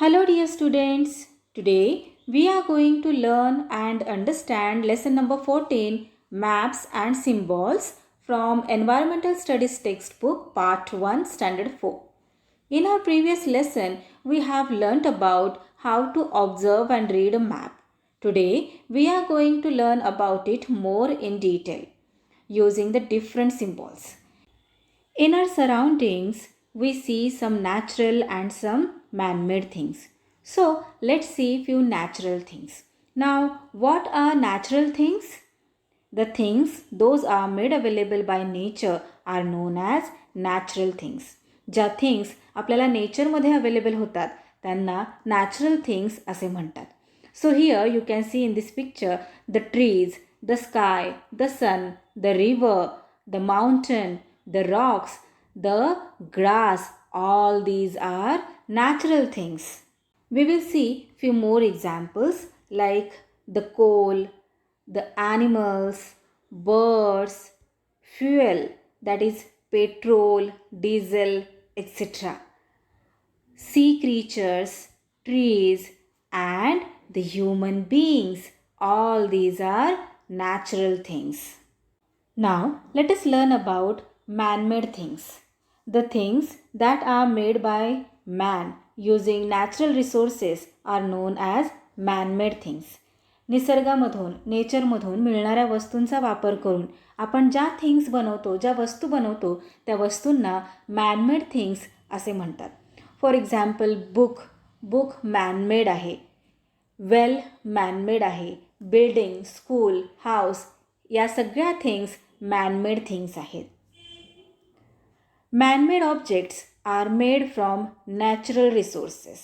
Hello dear students. Today we are going to learn and understand lesson number 14, Maps and Symbols, from Environmental Studies textbook part 1 standard 4. In our previous lesson we have learnt about how to observe and read a map. Today we are going to learn about it more in detail using the different symbols. In our surroundings, we see some natural and some man-made things. So, let's see few natural things. Now, what are natural things? The things those are made available by nature are known as natural things. ज्या things आपल्याला नेचरमध्ये available होतात त्यांना natural things असे म्हणतात. So here you can see in this picture the trees, the sky, the sun, the river, the mountain, the rocks, the grass, all these are natural things. We will see few more examples like the coal, the animals, birds, fuel, that is petrol, diesel, etc. Sea creatures, trees, and the human beings. All these are natural things. Now, let us learn about man-made things. The things that are made by man using natural resources are known as man-made things. निसर्गामधून, नेचरमधून मिळणाऱ्या वस्तूंचा वापर करून आपण ज्या things बनवतो, ज्या वस्तू बनवतो, त्या वस्तूंना मॅनमेड थिंग्स असे म्हणतात. फॉर एक्झाम्पल बुक मॅनमेड आहे. वेल मॅनमेड आहे. बिल्डिंग, स्कूल, हाऊस या सगळ्या थिंग्स मॅनमेड थिंग्स आहेत. Manmade objects are made from natural resources.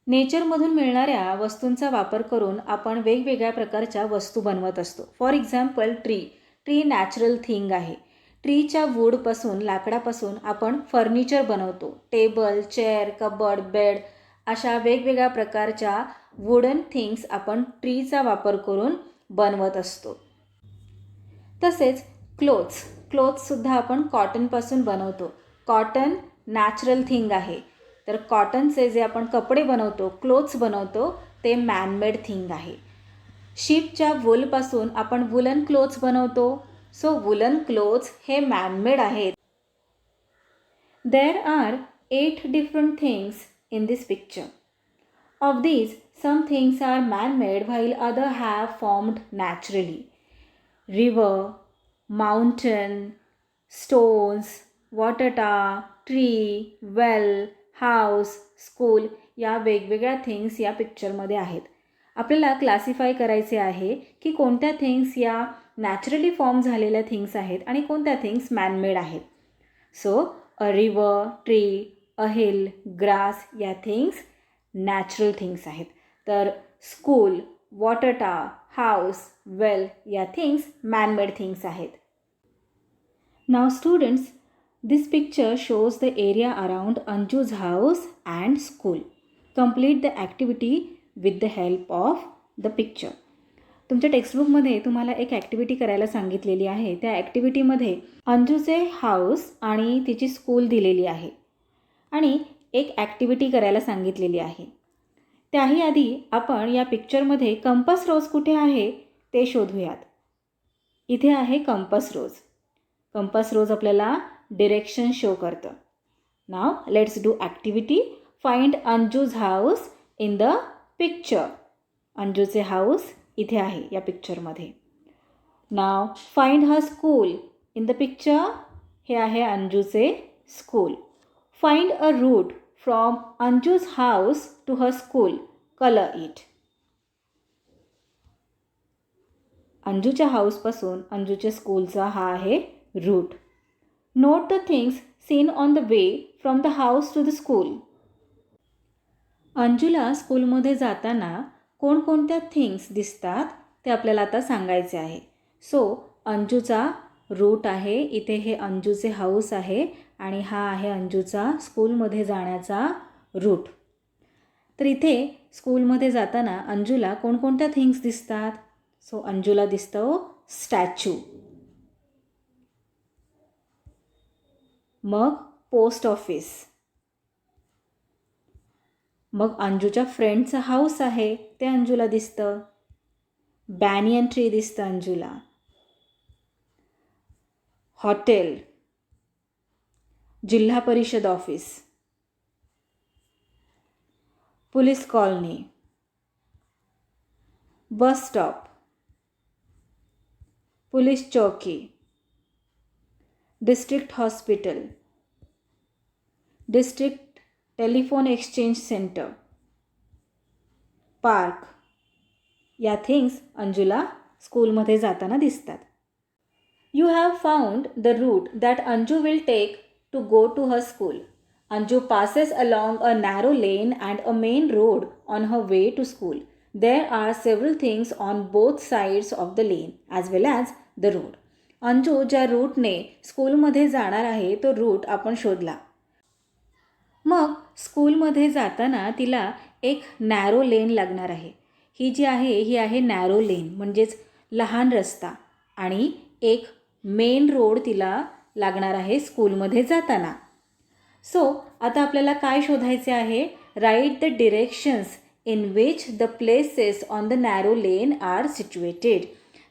नेचरमधून मिळणाऱ्या वस्तूंचा वापर करून आपण वेगवेगळ्या प्रकारच्या वस्तू बनवत असतो. For example tree natural thing आहे. ट्रीच्या वूडपासून, लाकडापासून आपण फर्निचर बनवतो. टेबल, चेअर, कबड, बेड अशा वेगवेगळ्या प्रकारच्या वुडन थिंग्स आपण ट्रीचा वापर करून बनवत असतो. तसेच क्लोथ्ससुद्धा आपण कॉटनपासून बनवतो. कॉटन नॅचरल थिंग आहे. तर कॉटनचे जे आपण कपडे बनवतो, क्लोथ्स बनवतो, ते मॅनमेड थिंग आहे. शीपच्या वूलपासून आपण वुलन क्लोथ्स बनवतो. सो वुलन क्लोथ्स हे मॅनमेड आहेत. There are 8 different things in this picture. Of these, some things are man-made while other have formed naturally. River, mountain, stones, water tower, tree, well, house, school या वेगवेगळ्या things या पिक्चरमध्ये आहेत. आपल्याला classify करायचे आहे की कोणत्या थिंग्स या नॅचरली फॉर्म झालेल्या थिंग्स आहेत आणि कोणत्या थिंग्स मॅनमेड आहेत. So a river, tree, a hill, grass या थिंग्स नॅचरल थिंग्स आहेत. तर स्कूल, वॉटर टॉवर, हाऊस, वेल या थिंग्स मॅनमेड थिंग्स आहेत. Now students, this picture shows the area around Anju's house and school. Complete the activity with the help of the picture. तुमच्या टेक्स्टबुकमध्ये तुम्हाला एक activity करायला सांगितलेली आहे. त्या ॲक्टिव्हिटीमध्ये अंजूचे हाऊस आणि तिची स्कूल दिलेली आहे आणि एक ॲक्टिव्हिटी करायला सांगितलेली आहे. त्याही आधी आपण या पिक्चरमध्ये कंपास रोज कुठे आहे ते शोधूयात. इथे आहे कंपास रोज. कंपास रोज आपल्याला डिरेक्शन शो करतं. Now let's do activity. Find Anju's house in the picture. अंजूचे हाऊस इथे आहे या पिक्चरमध्ये. Now find her school in the picture. हे आहे अंजूचे school. Find a route from Anju's house to her school. Colour it. अंजूच्या हाऊसपासून अंजूच्या स्कूलचा हा आहे route. Note the things seen on the way from the house to the school. अंजूला स्कूलमध्ये जाताना कोणकोणत्या थिंग्स दिसतात ते आपल्याला आता सांगायचे आहे. सो अंजूचा रूट आहे. इथे हे अंजूचे हाऊस आहे आणि हा आहे अंजूचा स्कूलमध्ये जाण्याचा रूट. तर इथे स्कूलमध्ये जाताना अंजूला कोणकोणत्या थिंग्स दिसतात. सो अंजूला दिसतं स्टॅच्यू, मग पोस्ट ऑफिस, मग अंजूच्या फ्रेंडचं हाऊस आहे ते अंजूला दिसतं. बॅनियन ट्री दिसतं अंजूला. Hotel, Zilla Parishad office, police colony, bus stop, police चौकी, district hospital, district telephone exchange centre, park, या थिंग्स अंजूला स्कूलमध्ये जाताना दिसतात. You have found the route that Anju will take to go to her school. Anju passes along a narrow lane and a main road on her way to school. There are several things on both sides of the lane as well as the road. Anju ज्या रूटने स्कूलमध्ये जाणार आहे तो route आपण शोधला. मग स्कूलमध्ये जाताना तिला एक नॅरो लेन लागणार आहे. ही जी आहे ही आहे नॅरो लेन म्हणजेच लहान रस्ता आणि एक मेन रोड तिला लागणार आहे स्कूलमध्ये जाताना. सो आता आपल्याला काय शोधायचे आहे? Write the directions in which the places on the narrow lane are situated.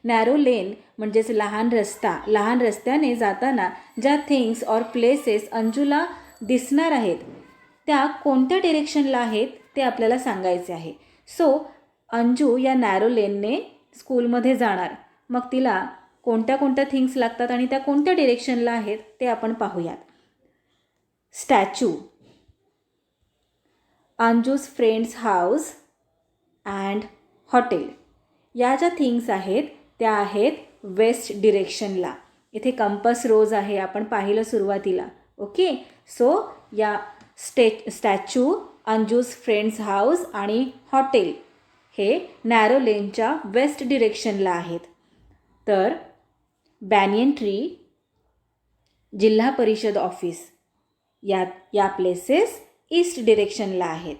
Narrow lane म्हणजेच लहान रस्ता. लहान रस्त्याने जाताना ज्या थिंग्स ऑर प्लेसेस अंजूला दिसणार आहेत त्या कोणत्या डिरेक्शनला आहेत ते आपल्याला सांगायचे आहे. सो अंजू या नॅरो लेनने स्कूलमध्ये जाणार. मग तिला कोणत्या कोणत्या थिंग्स लागतात आणि त्या कोणत्या डिरेक्शनला आहेत ते आपण पाहूयात. Statue, Anju's friends house and hotel या ज्या थिंग्स आहेत त्या आहेत वेस्ट डिरेक्शनला. इथे कंपस रोज आहे आपण पाहिलं सुरुवातीला. ओके, सो या स्टॅच्यू, अंजूज फ्रेंड्स हाऊस आणि हॉटेल हे नॅरो लेनच्या वेस्ट डिरेक्शनला आहेत. तर बॅनियन ट्री, जिल्हा परिषद ऑफिस या प्लेसेस ईस्ट डिरेक्शनला आहेत.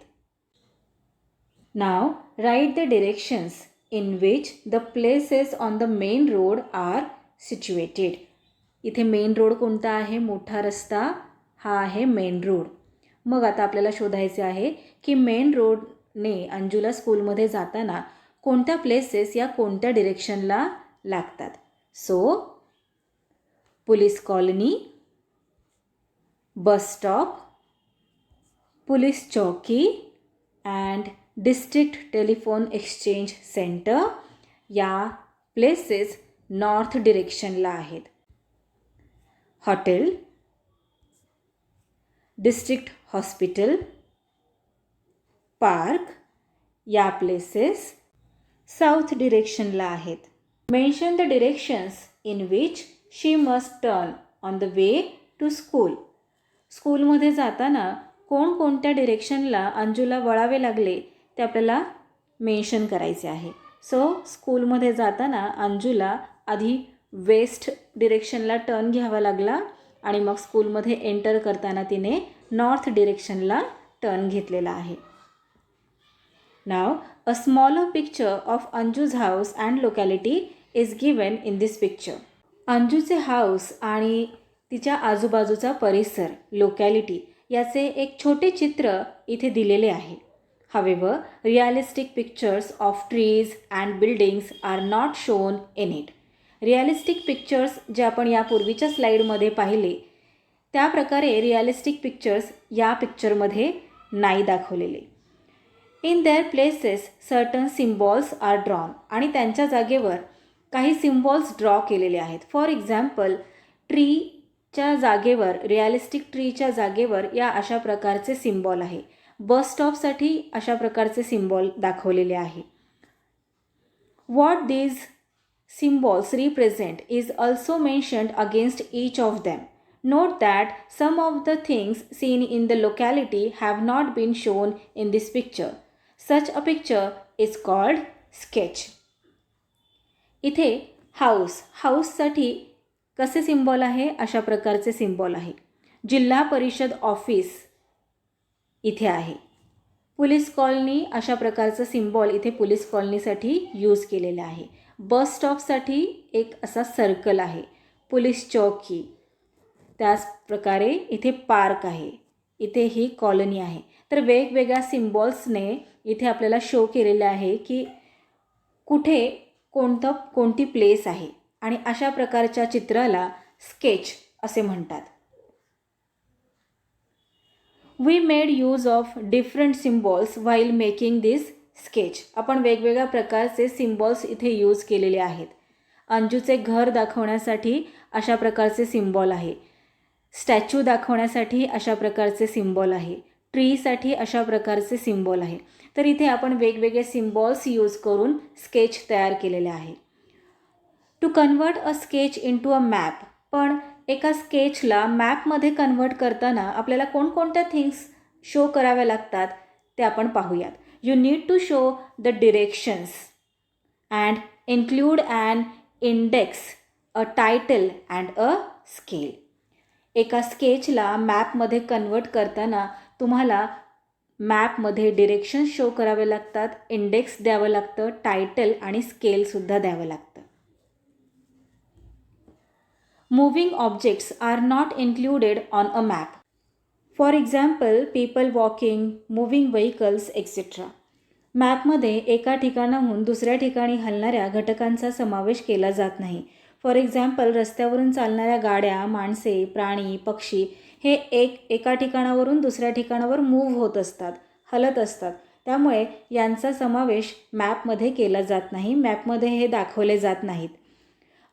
Now write the directions in which the places on the main road are situated. इथे मेन रोड कोणता आहे? मोठा रस्ता हा आहे मेन रोड. मग आता आपल्याला शोधायचे आहे की मेन रोडने अंजूला स्कूलमध्ये जाताना कोणत्या प्लेसेस या कोणत्या डिरेक्शनला लागतात. So police colony, bus stop, police चौकी and district telephone exchange centre या प्लेसेस नॉर्थ डिरेक्शनला आहेत. हॉटेल, डिस्ट्रिक्ट हॉस्पिटल, पार्क या प्लेसेस साऊथ डिरेक्शनला आहेत. Mention the directions in which she must turn on the way to school. स्कूलमध्ये जाताना कोणकोणत्या डिरेक्शनला अंजूला वळावे लागले ते आपल्याला मेन्शन करायचे आहे. सो स्कूलमध्ये जाताना अंजूला आधी वेस्ट डिरेक्शनला टर्न घ्यावा लागला आणि मग स्कूलमध्ये एंटर करताना तिने नॉर्थ डिरेक्शनला टर्न घेतलेला आहे. Now a smaller picture of Anju's house and locality is given in this picture. अंजूचे हाऊस आणि तिच्या आजूबाजूचा परिसर, लोकॅलिटी याचे एक छोटे चित्र इथे दिलेले आहे. However, realistic pictures of trees and buildings are not shown in it. Realistic pictures जे आपण यापूर्वीच्या स्लाईडमध्ये पाहिले त्या प्रकारे रिअलिस्टिक पिक्चर्स या पिक्चरमध्ये नाही दाखवलेले. In their places certain symbols are drawn. आणि त्यांच्या जागेवर काही सिम्बॉल्स ड्रॉ केलेले आहेत. फॉर एक्झाम्पल ट्रीच्या जागेवर, रिअलिस्टिक ट्रीच्या जागेवर या अशा प्रकारचे सिम्बॉल आहे. बस स्टॉपसाठी अशा प्रकारचे सिम्बॉल दाखवलेले आहे. What these symbols represent is also mentioned against each of them. Note that some of the things seen in the locality have not been shown in this picture. Such a picture is called sketch. इथे हाऊससाठी कसे symbol आहे? अशा प्रकारचे symbol आहे. जिल्हा Parishad office इथे आहे. पोलीस कॉलनी अशा प्रकारचं सिम्बॉल इथे पोलीस कॉलनीसाठी यूज केलेलं आहे. बस स्टॉपसाठी एक असा सर्कल आहे. पोलीस चौकी, त्याच प्रकारे इथे पार्क आहे. इथे ही कॉलनी आहे. तर वेगवेगळ्या सिम्बॉल्सने इथे आपल्याला शो केलेलं आहे की कुठे कोणती प्लेस आहे आणि अशा प्रकारच्या चित्राला स्केच असे म्हणतात. We made use of different symbols while making this sketch. आपण वेगवेगळ्या प्रकारचे सिम्बॉल्स इथे यूज केलेले आहेत. अंजूचे घर दाखवण्यासाठी अशा प्रकारचे सिम्बॉल आहे. स्टॅच्यू दाखवण्यासाठी अशा प्रकारचे सिम्बॉल आहे. ट्रीसाठी अशा प्रकारचे सिम्बॉल आहे. तर इथे आपण वेगवेगळे सिम्बॉल्स यूज करून स्केच तयार केलेले आहे. To convert a sketch into a map. पण एका स्केचला मॅपमध्ये कन्वर्ट करताना आपल्याला कोणकोणत्या थिंग्स शो कराव्या लागतात ते आपण पाहूयात. You need to show the directions and include an index, a title and a scale. एका स्केचला मॅपमध्ये कन्वर्ट करताना तुम्हाला मॅपमध्ये डिरेक्शन शो करावे लागतात, इंडेक्स द्यावं लागतं, टायटल आणि स्केलसुद्धा द्यावं लागतं. Moving objects are not included on a map. For example people walking, moving vehicles etcetera. मॅपमध्ये एका ठिकाणाहून दुसऱ्या ठिकाणी हलणाऱ्या घटकांचा समावेश केला जात नाही. फॉर एक्झाम्पल रस्त्यावरून चालणाऱ्या गाड्या, माणसे, प्राणी, पक्षी हे एका ठिकाणावरून दुसऱ्या ठिकाणावर मूव्ह होत असतात, हलत असतात. त्यामुळे यांचा समावेश मॅपमध्ये केला जात नाही, मॅपमध्ये हे दाखवले जात नाहीत.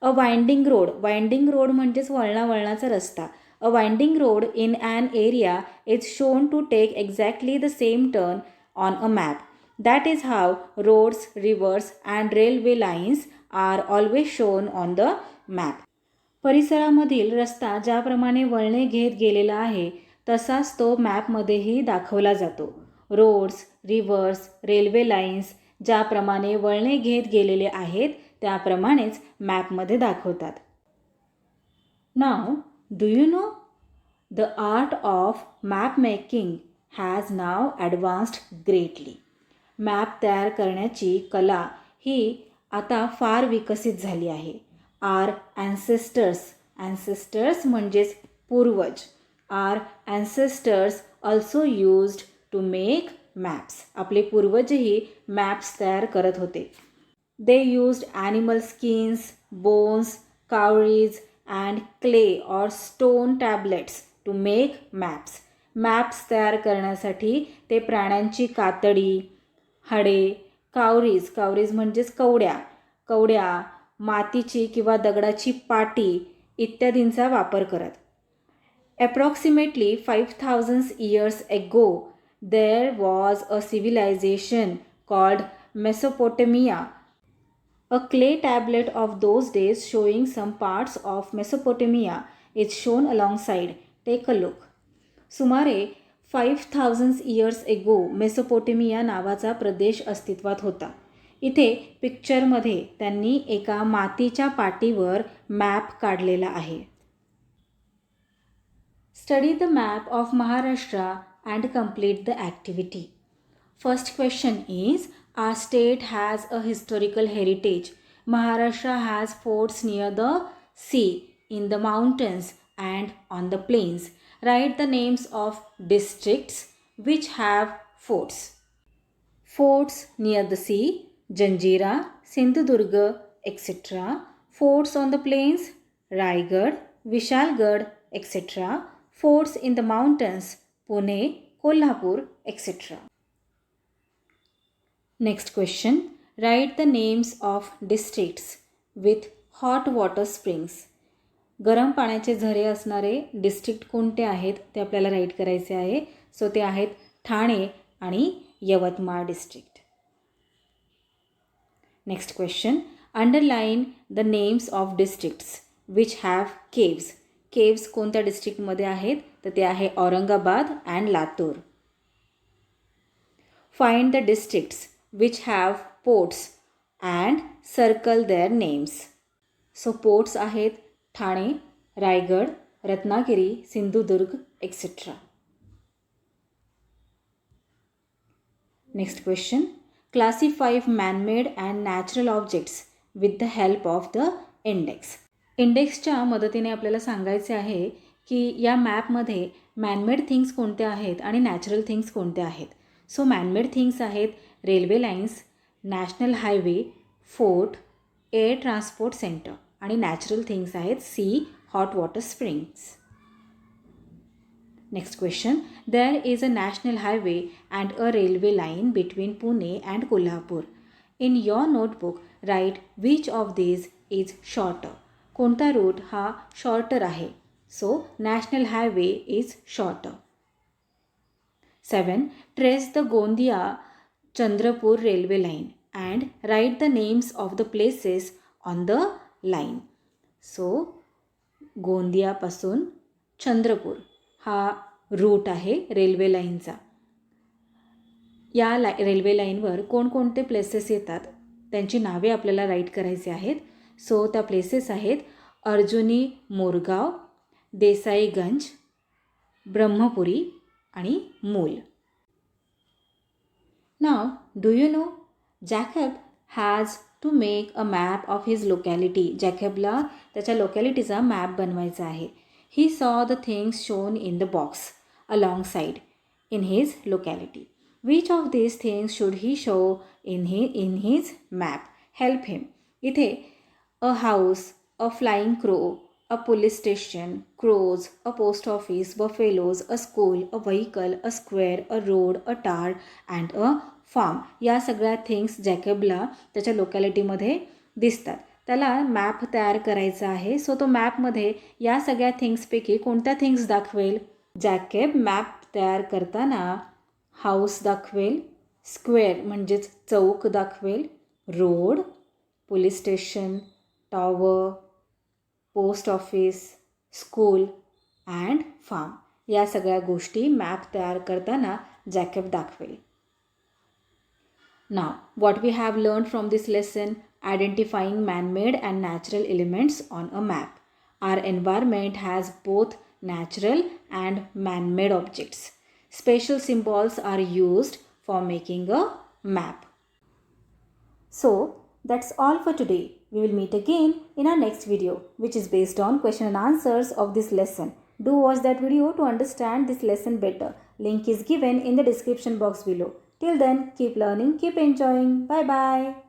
A winding road. Winding road म्हणजेच वळणावळणाचा रस्ता. A winding road in an area is shown to take exactly the same turn on a map. That is how roads, rivers and railway lines are always shown on the map. परिसरामधील रस्ता ज्याप्रमाणे वळणे घेत गेलेला आहे तसाच तो मॅपमध्येही दाखवला जातो. रोड्स, रिव्हर्स, रेल्वे लाईन्स ज्याप्रमाणे वळणे घेत गेलेले आहेत त्याप्रमाणेच मॅपमध्ये दाखवतात. Now do you know the art of map making has now advanced greatly. Map तयार करण्याची कला ही आता फार विकसित झाली आहे. आर ॲन्सेस्टर्स म्हणजेच पूर्वज. Our ancestors also used to make maps. आपले पूर्वजही मॅप्स तयार करत होते. They used animal skins, bones, cowries and clay or stone tablets to make maps. Maps तयार करण्यासाठी ते प्राण्यांची कातडी, हाडे, कावरीज म्हणजेच कवड्या, मातीची किंवा दगडाची पाटी इत्यादींचा वापर करत. Approximately 5000 years ago there was a civilization called Mesopotamia. A clay tablet of those days showing some parts of Mesopotamia is shown alongside. Take a look. सुमारे 5000 years ago मेसोपोटेमिया नावाचा प्रदेश अस्तित्वात होता. इथे पिक्चरमध्ये त्यांनी एका मातीच्या पाटीवर मॅप काढलेला आहे. Study the map of Maharashtra and complete the activity. First question is our state has a historical heritage. Maharashtra has forts near the sea, in the mountains and on the plains. Write the names of districts which have forts. Forts near the sea, Janjira, Sindhudurga, etc. Forts on the plains, Raigad, Vishalgarh, etc. Forts in the mountains, Pune, Kolhapur, etc. Next question. Write the names of districts with hot water springs. गरम पाण्याचे झरे असणारे district कोणते आहेत ते आपल्याला right करायचे आहे. सो ते आहेत ठाणे आणि Yavatmal district. Next question. Underline the names of districts which have caves. Caves कोणत्या डिस्ट्रिक्टमध्ये आहेत तर ते आहे Aurangabad and Latur. Find the districts which have ports and circle their names. So ports आहेत Thane, Raigad, Ratnagiri, Sindhudurg etcetera. Next question. Classify manmade and natural objects with the help of the index. इंडेक्सच्या मदतीने आपल्याला सांगायचे आहे की या मॅपमध्ये मॅनमेड थिंग्स कोणत्या आहेत आणि नॅचरल थिंग्स कोणत्या आहेत. सो मॅनमेड थिंग्स आहेत railway lines, national highway, fort, air transport centre आणि नॅचरल थिंग्स आहेत sea, hot water springs. Next question. There is a national highway and a railway line between Pune and Kolhapur. In your notebook, write which of these is shorter. कोणता route हा shorter आहे? So, national highway is shorter. 7. Trace the Gondia Chandrapur railway line and write the names of the places on the line. So, गोंदियापासून चंद्रपूर हा route आहे railway लाईनचा. या railway लाईनवर कोणकोणते प्लेसेस येतात त्यांची नावे आपल्याला राईट करायची आहेत. सो त्या प्लेसेस आहेत अर्जुनी मोरगाव, देसाईगंज, ब्रह्मपुरी आणि Mul. Now do you know Jacob has to make a map of his locality. जॅकबला त्याच्या लोकॅलिटीचा मॅप बनवायचा आहे. He saw the things shown in the box alongside in his locality. Which of these things should he show in his map? Help him. इथे a house, a flying crow, a police station, crows, a post office, buffaloes, a school, a vehicle, a square, a road, a tower and a farm. या सगळ्या things जॅकबला त्याच्या लोकॅलिटीमध्ये दिसतात. त्याला map तयार करायचा आहे. So तो मॅपमध्ये या सगळ्या थिंग्सपैकी कोणत्या थिंग्स दाखवेल? जॅकब मॅप तयार करताना हाऊस दाखवेल, स्क्वेअर म्हणजेच चौक दाखवेल, road, police station, tower, post office, school and farm या सगळ्या गोष्टी मॅप तयार करताना जॅकब दाखवेल. Now, what we have learned from this lesson: identifying man-made and natural elements on a map. Our environment has both natural and man-made objects. Special symbols are used for making a map. So, that's all for today. We will meet again in our next video, which is based on question and answers of this lesson. Do watch that video to understand this lesson better. Link is given in the description box below. Till then, keep learning, keep enjoying. Bye bye.